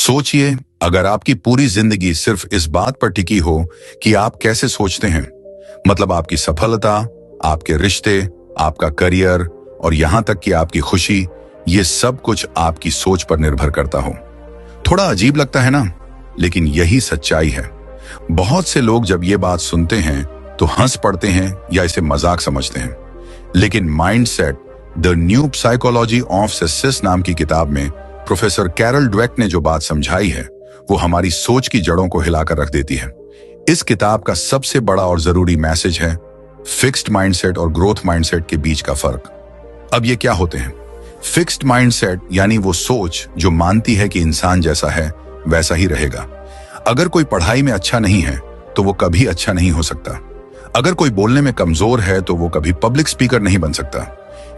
सोचिए, अगर आपकी पूरी जिंदगी सिर्फ इस बात पर टिकी हो कि आप कैसे सोचते हैं, मतलब आपकी सफलता, आपके रिश्ते, आपका करियर और यहां तक कि आपकी खुशी, ये सब कुछ आपकी सोच पर निर्भर करता हो। थोड़ा अजीब लगता है ना, लेकिन यही सच्चाई है। बहुत से लोग जब ये बात सुनते हैं तो हंस पड़ते हैं या इसे मजाक समझते हैं, लेकिन mindset the new psychology of success नाम की किताब में प्रोफेसर कैरल ड्वेक ने जो बात समझाई है वो हमारी सोच की जड़ों को हिलाकर रख देती है। इस किताब का सबसे बड़ा और जरूरी मैसेज है फिक्स्ड माइंडसेट और ग्रोथ माइंडसेट के बीच का फर्क। अब ये क्या होते हैं? फिक्स्ड माइंडसेट यानी वो सोच जो मानती है कि इंसान जैसा है वैसा ही रहेगा। अगर कोई पढ़ाई में अच्छा नहीं है तो वो कभी अच्छा नहीं हो सकता। अगर कोई बोलने में कमजोर है तो वो कभी पब्लिक स्पीकर नहीं बन सकता।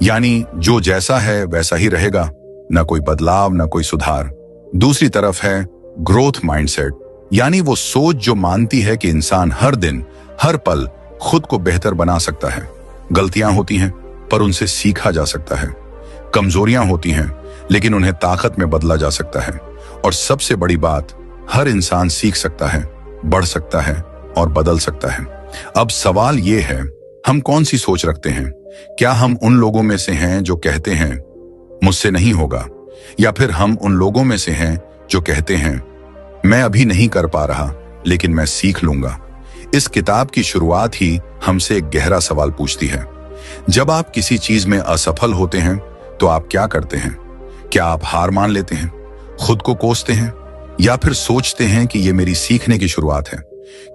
यानी जो जैसा है वैसा ही रहेगा, ना कोई बदलाव, ना कोई सुधार। दूसरी तरफ है ग्रोथ माइंडसेट, यानी वो सोच जो मानती है कि इंसान हर दिन, हर पल खुद को बेहतर बना सकता है। गलतियां होती हैं पर उनसे सीखा जा सकता है। कमजोरियां होती हैं लेकिन उन्हें ताकत में बदला जा सकता है। और सबसे बड़ी बात, हर इंसान सीख सकता है, बढ़ सकता है और बदल सकता है। अब सवाल ये है, हम कौन सी सोच रखते हैं? क्या हम उन लोगों में से हैं जो कहते हैं मुझसे नहीं होगा, या फिर हम उन लोगों में से हैं जो कहते हैं मैं अभी नहीं कर पा रहा लेकिन मैं सीख लूंगा? इस किताब की शुरुआत ही हमसे एक गहरा सवाल पूछती है। जब आप किसी चीज में असफल होते हैं तो आप क्या करते हैं? क्या आप हार मान लेते हैं, खुद को कोसते हैं, या फिर सोचते हैं कि ये मेरी सीखने की शुरुआत है?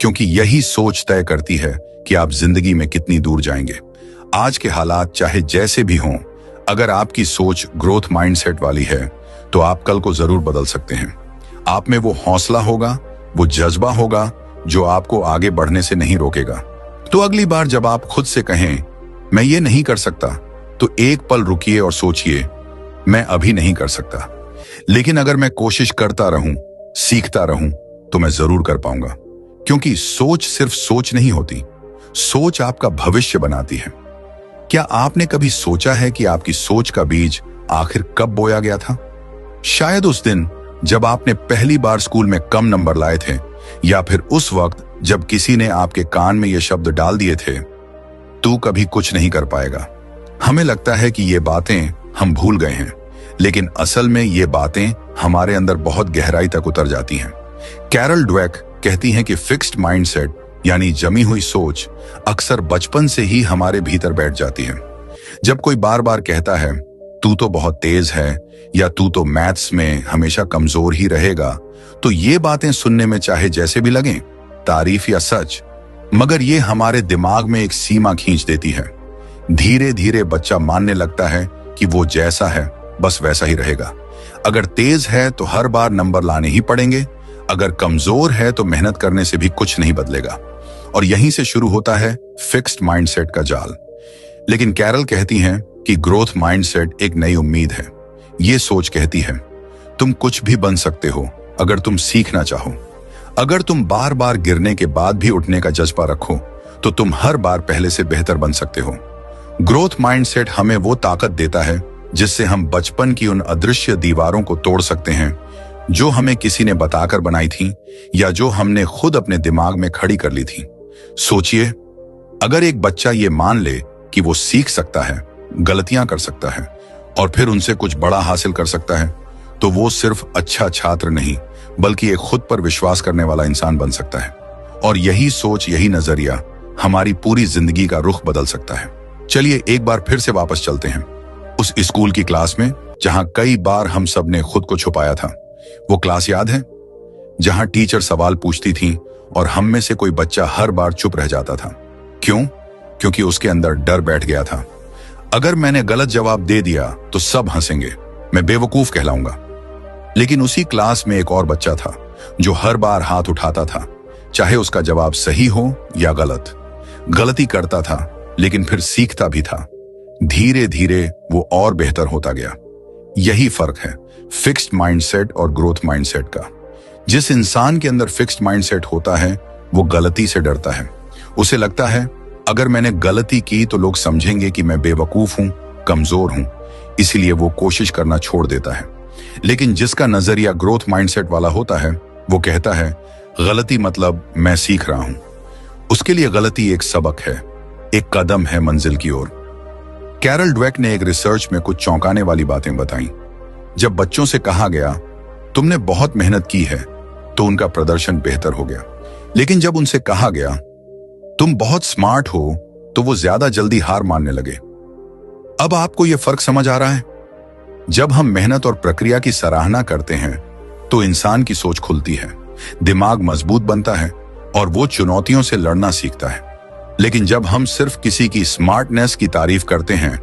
क्योंकि यही सोच तय करती है कि आप जिंदगी में कितनी दूर जाएंगे। आज के हालात चाहे जैसे भी हों, अगर आपकी सोच ग्रोथ माइंडसेट वाली है तो आप कल को जरूर बदल सकते हैं। आप में वो हौसला होगा, वो जज्बा होगा जो आपको आगे बढ़ने से नहीं रोकेगा। तो अगली बार जब आप खुद से कहें मैं ये नहीं कर सकता, तो एक पल रुकिए और सोचिए मैं अभी नहीं कर सकता, लेकिन अगर मैं कोशिश करता रहूं, सीखता रहूं, तो मैं जरूर कर पाऊंगा। क्योंकि सोच सिर्फ सोच नहीं होती, सोच आपका भविष्य बनाती है। क्या आपने कभी सोचा है कि आपकी सोच का बीज आखिर कब बोया गया था? शायद उस दिन जब आपने पहली बार स्कूल में कम नंबर लाए थे, या फिर उस वक्त जब किसी ने आपके कान में ये शब्द डाल दिए थे, तू कभी कुछ नहीं कर पाएगा। हमें लगता है कि ये बातें हम भूल गए हैं, लेकिन असल में ये बातें हमारे अंदर बहुत गहराई तक उतर जाती हैं। कैरल ड्वेक कहती हैं कि फिक्स्ड माइंडसेट यानी जमी हुई सोच अक्सर बचपन से ही हमारे भीतर बैठ जाती है। जब कोई बार बार कहता है तू तो बहुत तेज है, या तू तो मैथ्स में हमेशा कमजोर ही रहेगा, तो ये बातें सुनने में चाहे जैसे भी लगें, तारीफ या सच, मगर ये हमारे दिमाग में एक सीमा खींच देती है। धीरे धीरे बच्चा मानने लगता है कि वो जैसा है बस वैसा ही रहेगा। अगर तेज है तो हर बार नंबर लाने ही पड़ेंगे, अगर कमजोर है तो मेहनत करने से भी कुछ नहीं बदलेगा। और यहीं से शुरू होता है फिक्स्ड माइंडसेट का जाल। लेकिन कैरल कहती हैं कि ग्रोथ माइंडसेट एक नई उम्मीद है। ये सोच कहती है तुम कुछ भी बन सकते हो अगर तुम सीखना चाहो। अगर तुम बार बार गिरने के बाद भी उठने का जज्बा रखो तो तुम हर बार पहले से बेहतर बन सकते हो। ग्रोथ माइंडसेट हमें वो ताकत देता है जिससे हम बचपन की उन अदृश्य दीवारों को तोड़ सकते हैं जो हमें किसी ने बताकर बनाई थी, या जो हमने खुद अपने दिमाग में खड़ी कर ली थी। सोचिए, अगर एक बच्चा ये मान ले कि वो सीख सकता है, गलतियां कर सकता है और फिर उनसे कुछ बड़ा हासिल कर सकता है, तो वो सिर्फ अच्छा छात्र नहीं बल्कि एक खुद पर विश्वास करने वाला इंसान बन सकता है। और यही सोच, यही नजरिया हमारी पूरी जिंदगी का रुख बदल सकता है। चलिए एक बार फिर से वापस चलते हैं उस स्कूल की क्लास में जहां कई बार हम सब ने खुद को छुपाया था। वो क्लास याद है जहां टीचर सवाल पूछती थी और हम में से कोई बच्चा हर बार चुप रह जाता था। क्यों? क्योंकि उसके अंदर डर बैठ गया था, अगर मैंने गलत जवाब दे दिया तो सब हंसेंगे, मैं बेवकूफ कहलाऊंगा। लेकिन उसी क्लास में एक और बच्चा था जो हर बार हाथ उठाता था, चाहे उसका जवाब सही हो या गलत। गलती करता था लेकिन फिर सीखता भी था। धीरे धीरे वो और बेहतर होता गया। यही फर्क है फिक्स्ड माइंडसेट और ग्रोथ माइंडसेट का। जिस इंसान के अंदर फिक्स्ड माइंडसेट होता है वो गलती से डरता है। उसे लगता है अगर मैंने गलती की तो लोग समझेंगे कि मैं बेवकूफ हूं, कमजोर हूं, इसीलिए वो कोशिश करना छोड़ देता है। लेकिन जिसका नजरिया ग्रोथ माइंडसेट वाला होता है वो कहता है गलती मतलब मैं सीख रहा हूं। उसके लिए गलती एक सबक है, एक कदम है मंजिल की ओर। कैरल ड्वेक ने एक रिसर्च में कुछ चौंकाने वाली बातें बताई। जब बच्चों से कहा गया तुमने बहुत मेहनत की है तो उनका प्रदर्शन बेहतर हो गया, लेकिन जब उनसे कहा गया तुम बहुत स्मार्ट हो तो वो ज्यादा जल्दी हार मानने लगे। अब आपको यह फर्क समझ आ रहा है? जब हम मेहनत और प्रक्रिया की सराहना करते हैं तो इंसान की सोच खुलती है, दिमाग मजबूत बनता है और वो चुनौतियों से लड़ना सीखता है। लेकिन जब हम सिर्फ किसी की स्मार्टनेस की तारीफ करते हैं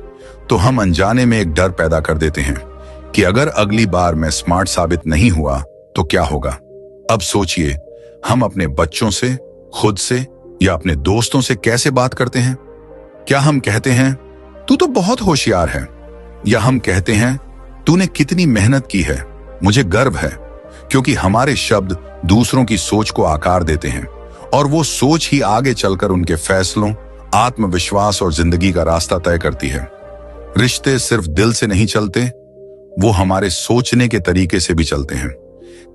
तो हम अनजाने में एक डर पैदा कर देते हैं कि अगर अगली बार मैं स्मार्ट साबित नहीं हुआ तो क्या होगा। अब सोचिए, हम अपने बच्चों से, खुद से या अपने दोस्तों से कैसे बात करते हैं? क्या हम कहते हैं तू तो बहुत होशियार है, या हम कहते हैं तूने कितनी मेहनत की है, मुझे गर्व है? क्योंकि हमारे शब्द दूसरों की सोच को आकार देते हैं और वो सोच ही आगे चलकर उनके फैसलों, आत्मविश्वास और जिंदगी का रास्ता तय करती है। रिश्ते सिर्फ दिल से नहीं चलते, वो हमारे सोचने के तरीके से भी चलते हैं।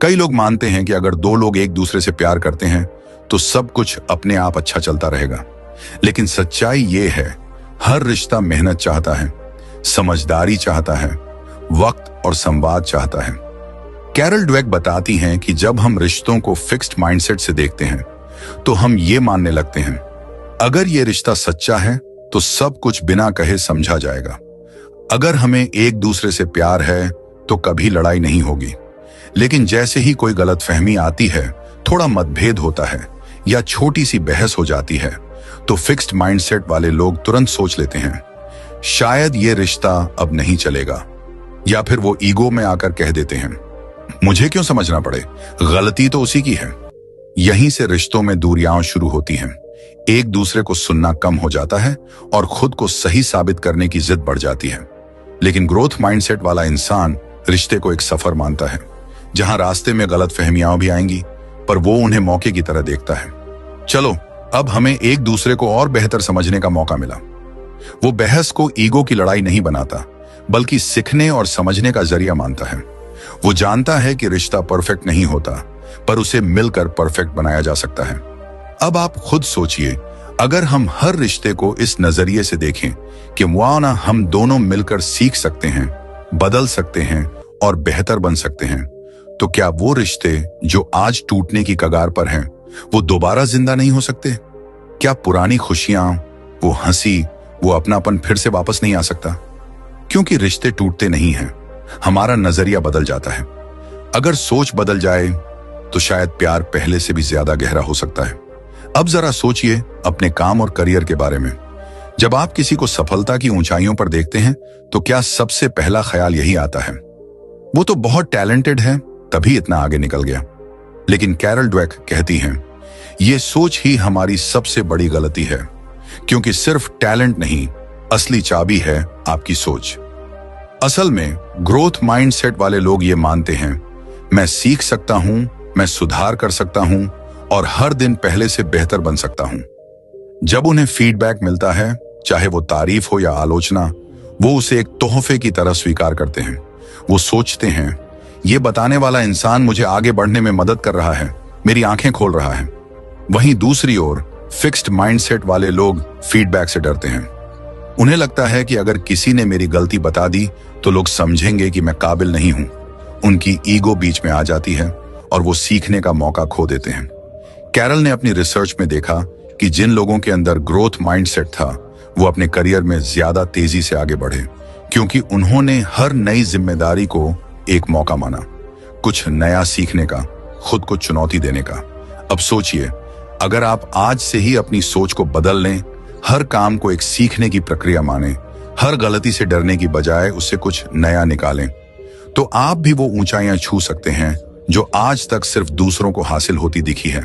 कई लोग मानते हैं कि अगर दो लोग एक दूसरे से प्यार करते हैं तो सब कुछ अपने आप अच्छा चलता रहेगा, लेकिन सच्चाई ये है हर रिश्ता मेहनत चाहता है, समझदारी चाहता है, वक्त और संवाद चाहता है। कैरल ड्वेक बताती हैं कि जब हम रिश्तों को फिक्स्ड माइंडसेट से देखते हैं तो हम ये मानने लगते हैं अगर ये रिश्ता सच्चा है तो सब कुछ बिना कहे समझा जाएगा। अगर हमें एक दूसरे से प्यार है तो कभी लड़ाई नहीं होगी। लेकिन जैसे ही कोई गलतफहमी आती है, थोड़ा मतभेद होता है या छोटी सी बहस हो जाती है तो फिक्स्ड माइंडसेट वाले लोग तुरंत सोच लेते हैं शायद ये रिश्ता अब नहीं चलेगा, या फिर वो ईगो में आकर कह देते हैं मुझे क्यों समझना पड़े, गलती तो उसी की है। यहीं से रिश्तों में दूरियां शुरू होती हैं, एक दूसरे को सुनना कम हो जाता है और खुद को सही साबित करने की जिद बढ़ जाती है। लेकिन ग्रोथ माइंडसेट वाला इंसान रिश्ते को एक सफर मानता है जहां रास्ते में गलतफहमियां भी आएंगी पर वो उन्हें मौके की तरह देखता है। चलो, अब हमें एक दूसरे को और बेहतर समझने का मौका मिला। वो बहस को ईगो की लड़ाई नहीं बनाता बल्कि सीखने और समझने का जरिया मानता है। वो जानता है कि रिश्ता परफेक्ट नहीं होता पर उसे मिलकर परफेक्ट बनाया जा सकता है। अब आप खुद सोचिए, अगर हम हर रिश्ते को इस नजरिए से देखें कि मुआवना हम दोनों मिलकर सीख सकते हैं, बदल सकते हैं और बेहतर बन सकते हैं, तो क्या वो रिश्ते जो आज टूटने की कगार पर हैं वो दोबारा जिंदा नहीं हो सकते? क्या पुरानी खुशियां, वो हंसी, वो अपनापन फिर से वापस नहीं आ सकता? क्योंकि रिश्ते टूटते नहीं हैं, हमारा नजरिया बदल जाता है। अगर सोच बदल जाए तो शायद प्यार पहले से भी ज्यादा गहरा हो सकता है। अब जरा सोचिए अपने काम और करियर के बारे में। जब आप किसी को सफलता की ऊंचाइयों पर देखते हैं तो क्या सबसे पहला ख्याल यही आता है वो तो बहुत टैलेंटेड है तभी इतना आगे निकल गया? लेकिन कैरल ड्वेक कहती हैं ये सोच ही हमारी सबसे बड़ी गलती है, क्योंकि सिर्फ टैलेंट नहीं, असली चाबी है आपकी सोच। असल में ग्रोथ माइंडसेट वाले लोग ये मानते हैं मैं सीख सकता हूं, मैं सुधार कर सकता हूं और हर दिन पहले से बेहतर बन सकता हूं। जब उन्हें फीडबैक मिलता है, चाहे वो तारीफ हो या आलोचना, वो उसे एक तोहफे की तरह स्वीकार करते हैं। वो सोचते हैं ये बताने वाला इंसान मुझे आगे बढ़ने में मदद कर रहा है, मेरी आंखें खोल रहा है। वहीं दूसरी ओर फिक्स्ड माइंडसेट वाले लोग फीडबैक से डरते हैं। उन्हें लगता है कि अगर किसी ने मेरी गलती बता दी तो लोग समझेंगे कि मैं काबिल नहीं हूं। उनकी ईगो बीच में आ जाती है और वो सीखने का मौका खो देते हैं। कैरल ने अपनी रिसर्च में देखा कि जिन लोगों के अंदर ग्रोथ माइंडसेट था वो अपने करियर में ज्यादा तेजी से आगे बढ़े, क्योंकि उन्होंने हर नई जिम्मेदारी को एक मौका माना, कुछ नया सीखने का, खुद को चुनौती देने का। अब सोचिए, अगर आप आज से ही अपनी सोच को बदल लें, हर काम को एक सीखने की प्रक्रिया माने, हर गलती से डरने की बजाय उससे कुछ नया निकालें, तो आप भी वो ऊंचाइयां छू सकते हैं जो आज तक सिर्फ दूसरों को हासिल होती दिखी है।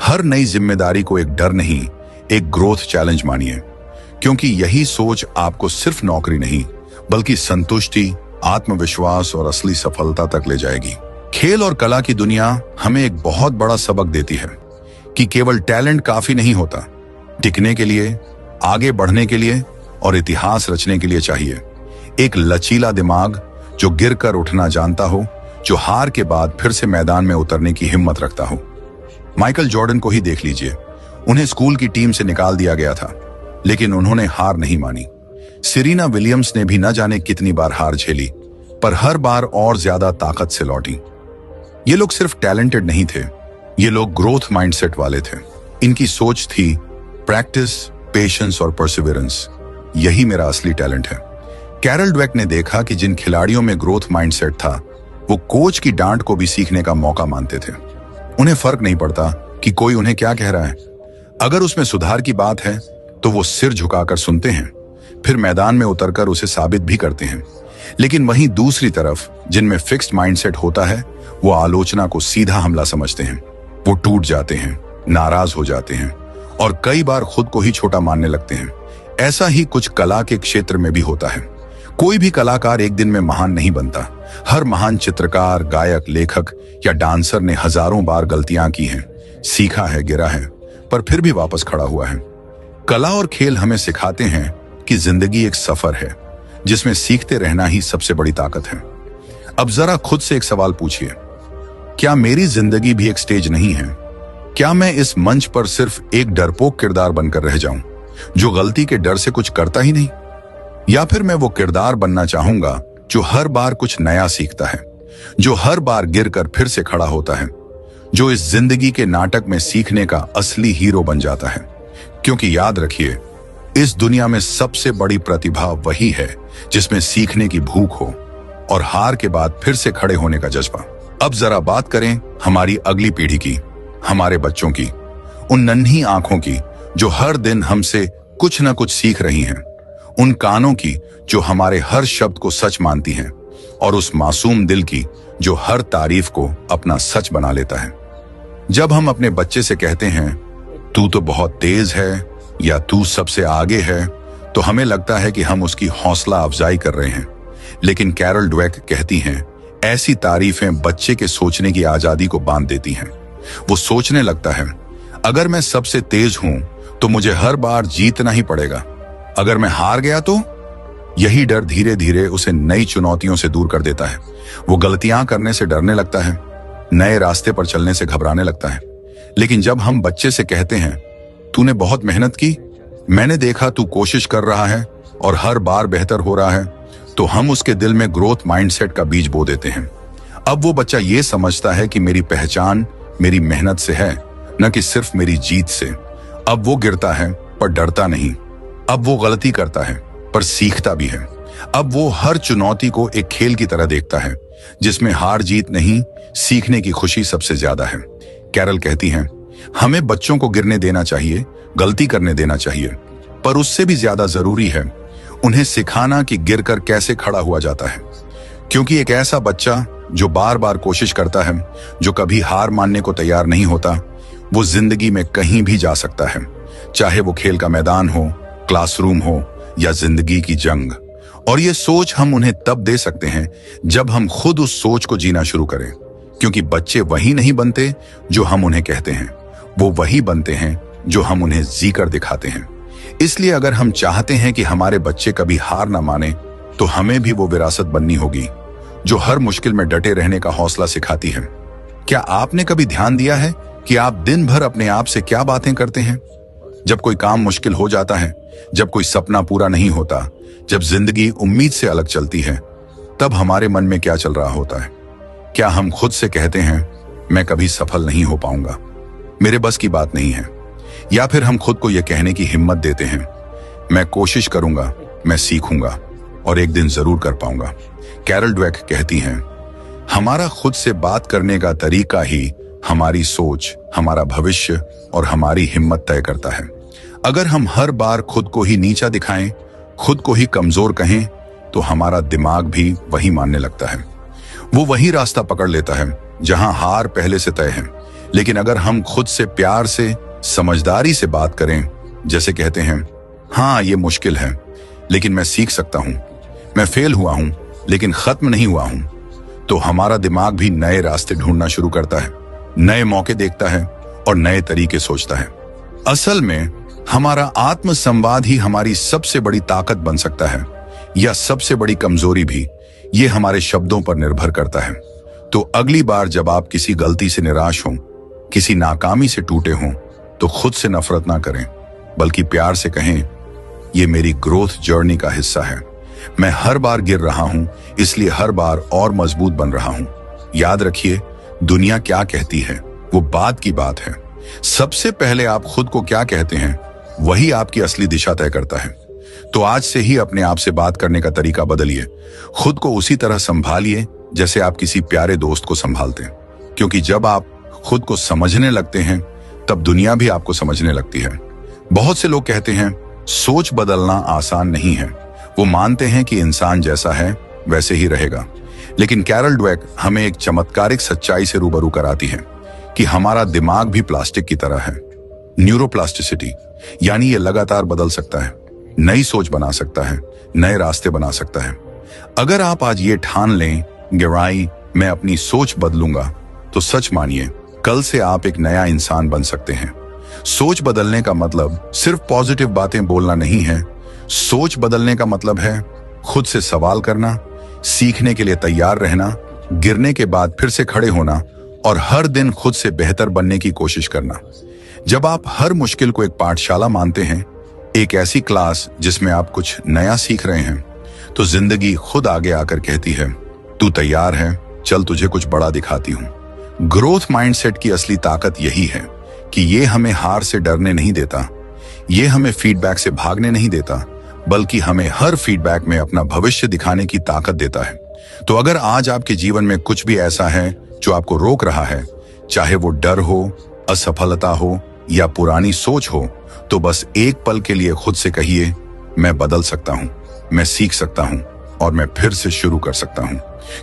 हर नई जिम्मेदारी को एक डर नहीं, एक ग्रोथ चैलेंज मानिए, क्योंकि यही सोच आपको सिर्फ नौकरी नहीं बल्कि संतुष्टि, आत्मविश्वास और असली सफलता तक ले जाएगी। खेल और कला की दुनिया हमें एक बहुत बड़ा सबक देती है कि केवल टैलेंट काफी नहीं होता। टिकने के लिए, आगे बढ़ने के लिए और इतिहास रचने के लिए चाहिए एक लचीला दिमाग, जो गिर कर उठना जानता हो, जो हार के बाद फिर से मैदान में उतरने की हिम्मत रखता हो। माइकल जॉर्डन को ही देख लीजिए, उन्हें स्कूल की टीम से निकाल दिया गया था, लेकिन उन्होंने हार नहीं मानी। सेरेना विलियम्स ने भी न जाने कितनी बार हार झेली, पर हर बार और ज्यादा ताकत से लौटी। ये लोग सिर्फ टैलेंटेड नहीं थे, ये लोग ग्रोथ माइंडसेट वाले थे। इनकी सोच थी प्रैक्टिस, पेशेंस और परसिवियरेंस। यही मेरा असली टैलेंट है। कैरल ड्वेक ने देखा कि जिन खिलाड़ियों में ग्रोथ माइंडसेट था, वो कोच की डांट को भी सीखने का मौका मानते थे। उन्हें फर्क नहीं पड़ता कि कोई उन्हें क्या कह रहा है। अगर उसमें सुधार की बात है तो वो सिर झुकाकर सुनते हैं, फिर मैदान में उतरकर उसे साबित भी करते हैं। लेकिन वहीं दूसरी तरफ जिनमें फिक्स्ड माइंडसेट होता है, वो आलोचना को सीधा हमला समझते हैं। वो टूट जाते हैं, नाराज हो जाते हैं और कई बार खुद को ही छोटा मानने लगते हैं। ऐसा ही कुछ कला के क्षेत्र में भी होता है। कोई भी कलाकार एक दिन में महान नहीं बनता। हर महान चित्रकार, गायक, लेखक या डांसर ने हजारों बार गलतियां की हैं, सीखा है, गिरा है, पर फिर भी वापस खड़ा हुआ है। कला और खेल हमें सिखाते हैं कि जिंदगी एक सफर है जिसमें सीखते रहना ही सबसे बड़ी ताकत है। अब जरा खुद से एक सवाल पूछिए, क्या मेरी जिंदगी भी एक स्टेज नहीं है? क्या मैं इस मंच पर सिर्फ एक डरपोक किरदार बनकर रह जाऊं जो गलती के डर से कुछ करता ही नहीं? या फिर मैं वो किरदार बनना चाहूंगा जो हर बार कुछ नया सीखता है, जो हर बार गिरकर फिर से खड़ा होता है, जो इस जिंदगी के नाटक में सीखने का असली हीरो बन जाता है? क्योंकि याद रखिए, इस दुनिया में सबसे बड़ी प्रतिभा वही है जिसमें सीखने की भूख हो और हार के बाद फिर से खड़े होने का जज्बा। अब जरा बात करें हमारी अगली पीढ़ी की, हमारे बच्चों की, उन नन्ही आंखों की जो हर दिन हमसे कुछ न कुछ सीख रही हैं, उन कानों की जो हमारे हर शब्द को सच मानती हैं, और उस मासूम दिल की जो हर तारीफ को अपना सच बना लेता है। जब हम अपने बच्चे से कहते हैं तू तो बहुत तेज है या तू सबसे आगे है, तो हमें लगता है कि हम उसकी हौसला अफजाई कर रहे हैं। लेकिन कैरल ड्वेक कहती हैं, ऐसी तारीफें बच्चे के सोचने की आजादी को बांध देती हैं। वो सोचने लगता है, अगर मैं सबसे तेज हूं तो मुझे हर बार जीतना ही पड़ेगा। अगर मैं हार गया तो? यही डर धीरे धीरे उसे नई चुनौतियों से दूर कर देता है। वो गलतियां करने से डरने लगता है, नए रास्ते पर चलने से घबराने लगता है। लेकिन जब हम बच्चे से कहते हैं तूने बहुत मेहनत की, मैंने देखा तू कोशिश कर रहा है और हर बार बेहतर हो रहा है, तो हम उसके दिल में ग्रोथ माइंडसेट का बीज बो देते हैं। अब वो बच्चा ये समझता है कि मेरी पहचान मेरी मेहनत से है, न कि सिर्फ मेरी जीत से। अब वो गिरता है पर डरता नहीं। अब वो गलती करता है पर सीखता भी है। अब वो हर चुनौती को एक खेल की तरह देखता है जिसमें हार जीत नहीं, सीखने की खुशी सबसे ज्यादा है। कैरल कहती हैं, हमें बच्चों को गिरने देना चाहिए, गलती करने देना चाहिए, पर उससे भी ज्यादा जरूरी है उन्हें सिखाना कि गिरकर कैसे खड़ा हुआ जाता है। क्योंकि एक ऐसा बच्चा जो बार बार कोशिश करता है, जो कभी हार मानने को तैयार नहीं होता, वो जिंदगी में कहीं भी जा सकता है, चाहे वो खेल का मैदान हो, क्लासरूम हो या जिंदगी की जंग। और ये सोच हम उन्हें तब दे सकते हैं जब हम खुद उस सोच को जीना शुरू करें। क्योंकि बच्चे वही नहीं बनते जो हम उन्हें कहते हैं, वो वही बनते हैं जो हम उन्हें जीकर दिखाते हैं। इसलिए अगर हम चाहते हैं कि हमारे बच्चे कभी हार ना माने, तो हमें भी वो विरासत बननी होगी जो हर मुश्किल में डटे रहने का हौसला सिखाती है। क्या आपने कभी ध्यान दिया है कि आप दिन भर अपने आप से क्या बातें करते हैं? जब कोई काम मुश्किल हो जाता है, जब कोई सपना पूरा नहीं होता, जब जिंदगी उम्मीद से अलग चलती है, तब हमारे मन में क्या चल रहा होता है? क्या हम खुद से कहते हैं मैं कभी सफल नहीं हो पाऊंगा, मेरे बस की बात नहीं है? या फिर हम खुद को यह कहने की हिम्मत देते हैं मैं कोशिश करूंगा, मैं सीखूंगा और एक दिन जरूर कर पाऊंगा? कैरल ड्वेक कहती हैं, हमारा खुद से बात करने का तरीका ही हमारी सोच, हमारा भविष्य और हमारी हिम्मत तय करता है। अगर हम हर बार खुद को ही नीचा दिखाएं, खुद को ही कमजोर कहें, तो हमारा दिमाग भी वही मानने लगता है। वो वही रास्ता पकड़ लेता है जहां हार पहले से तय है। लेकिन अगर हम खुद से प्यार से, समझदारी से बात करें, जैसे कहते हैं, हाँ ये मुश्किल है लेकिन मैं सीख सकता हूं, मैं फेल हुआ हूं लेकिन खत्म नहीं हुआ हूं, तो हमारा दिमाग भी नए रास्ते ढूंढना शुरू करता है, नए मौके देखता है और नए तरीके सोचता है। असल में हमारा आत्म संवाद ही हमारी सबसे बड़ी ताकत बन सकता है, या सबसे बड़ी कमजोरी भी, ये हमारे शब्दों पर निर्भर करता है। तो अगली बार जब आप किसी गलती से निराश हों, किसी नाकामी से टूटे हों, तो खुद से नफरत ना करें, बल्कि प्यार से कहें, ये मेरी ग्रोथ जर्नी का हिस्सा है। मैं हर बार गिर रहा हूं, इसलिए हर बार और मजबूत बन रहा हूं। याद रखिए, दुनिया क्या कहती है वो बाद की बात है। सबसे पहले आप खुद को क्या कहते हैं, वही आपकी असली दिशा तय करता है। तो आज से ही अपने आप से बात करने का तरीका बदलिए। खुद को उसी तरह संभालिए जैसे आप किसी प्यारे दोस्त को संभालते हैं, क्योंकि जब आप खुद को समझने लगते हैं, तब दुनिया भी आपको समझने लगती है। बहुत से लोग कहते हैं सोच बदलना आसान नहीं है। वो मानते हैं कि इंसान जैसा है वैसे ही रहेगा। लेकिन कैरल ड्वेक हमें एक चमत्कारिक सच्चाई से रूबरू कराती है कि हमारा दिमाग भी प्लास्टिक की तरह है। न्यूरोप्लास्टिसिटी, यानी ये लगातार बदल सकता है, नई सोच बना सकता है, नए रास्ते बना सकता है। अगर आप आज ये ठान लें, गहराई मैं अपनी सोच बदलूंगा, तो सच मानिए कल से आप एक नया इंसान बन सकते हैं। सोच बदलने का मतलब सिर्फ पॉजिटिव बातें बोलना नहीं है। सोच बदलने का मतलब है खुद से सवाल करना, सीखने के लिए तैयार रहना, गिरने के बाद फिर से खड़े होना और हर दिन खुद से बेहतर बनने की कोशिश करना। जब आप हर मुश्किल को एक पाठशाला मानते हैं, एक ऐसी क्लास जिसमें आप कुछ नया सीख रहे हैं, तो जिंदगी खुद आगे आकर कहती है, तू तैयार है, चल तुझे कुछ बड़ा दिखाती हूं। ग्रोथ माइंडसेट की असली ताकत यही है कि ये हमें हार से डरने नहीं देता, ये हमें फीडबैक से भागने नहीं देता, बल्कि हमें हर फीडबैक में अपना भविष्य दिखाने की ताकत देता है। तो अगर आज आपके जीवन में कुछ भी ऐसा है जो आपको रोक रहा है, चाहे वो डर हो, असफलता हो या पुरानी सोच हो, तो बस एक पल के लिए खुद से कहिए, मैं बदल सकता हूं, मैं सीख सकता हूं और मैं फिर से शुरू कर सकता हूं।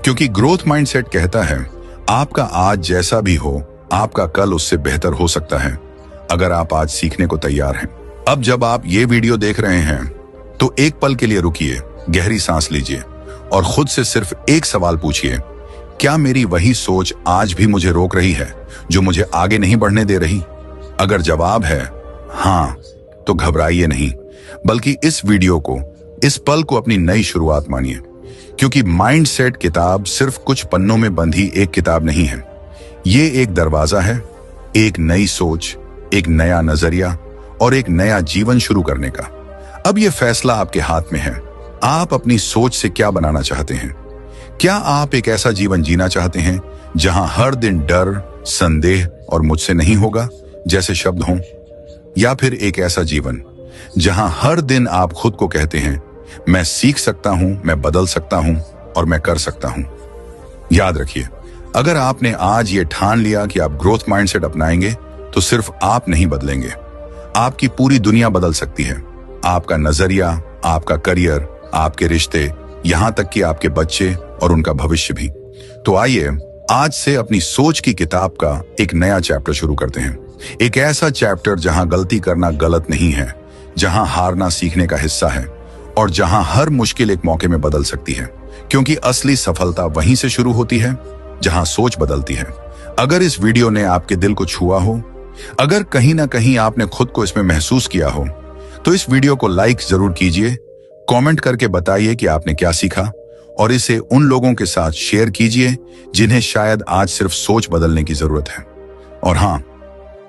क्योंकि ग्रोथ माइंडसेट कहता है, आपका आज जैसा भी हो, आपका कल उससे बेहतर हो सकता है, अगर आप आज सीखने को तैयार हैं। अब जब आप ये वीडियो देख रहे हैं, तो एक पल के लिए रुकिए, गहरी सांस लीजिए और खुद से सिर्फ एक सवाल पूछिए, क्या मेरी वही सोच आज भी मुझे रोक रही है, जो मुझे आगे नहीं बढ़ने दे रही? अगर जवाब है हाँ, तो घबराइए नहीं, बल्कि इस वीडियो को, इस पल को अपनी नई शुरुआत मानिए। क्योंकि माइंडसेट किताब सिर्फ कुछ पन्नों में बंधी एक किताब नहीं है। ये एक दरवाजा है, एक नई सोच, एक नया नजरिया और एक नया जीवन शुरू करने का। अब ये फैसला आपके हाथ में है। आप अपनी सोच से क्या बनाना चाहते हैं? क्या आप एक ऐसा जीवन जीना चाहते हैं जहां हर दिन डर, संदेह और मुझसे नहीं होगा जैसे शब्द हों? या फिर एक ऐसा जीवन जहां हर दिन आप खुद को कहते हैं, मैं सीख सकता हूं, मैं बदल सकता हूं और मैं कर सकता हूं? याद रखिए, अगर आपने आज ये ठान लिया कि आप ग्रोथ माइंडसेट अपनाएंगे, तो सिर्फ आप नहीं बदलेंगे, आपकी पूरी दुनिया बदल सकती है। आपका नजरिया, आपका करियर, आपके रिश्ते, यहां तक कि आपके बच्चे और उनका भविष्य भी। तो आइए आज से अपनी सोच की किताब का एक नया चैप्टर शुरू करते हैं। एक ऐसा चैप्टर जहां गलती करना गलत नहीं है, जहां हारना सीखने का हिस्सा है और जहां हर मुश्किल एक मौके में बदल सकती है। क्योंकि असली सफलता वहीं से शुरू होती है जहां सोच बदलती है। अगर इस वीडियो ने आपके दिल को छुआ हो, अगर कहीं ना कहीं आपने खुद को इसमें महसूस किया हो, तो इस वीडियो को लाइक जरूर कीजिए, कमेंट करके बताइए कि आपने क्या सीखा और इसे उन लोगों के साथ शेयर कीजिए जिन्हें शायद आज सिर्फ सोच बदलने की जरूरत है। और हाँ,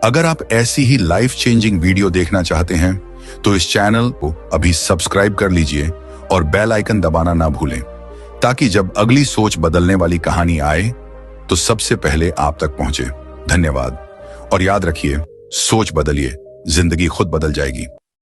अगर आप ऐसी ही लाइफ चेंजिंग वीडियो देखना चाहते हैं, तो इस चैनल को अभी सब्सक्राइब कर लीजिए और बेल आइकन दबाना ना भूलें, ताकि जब अगली सोच बदलने वाली कहानी आए, तो सबसे पहले आप तक पहुंचे। धन्यवाद और याद रखिए, सोच बदलिए, जिंदगी खुद बदल जाएगी।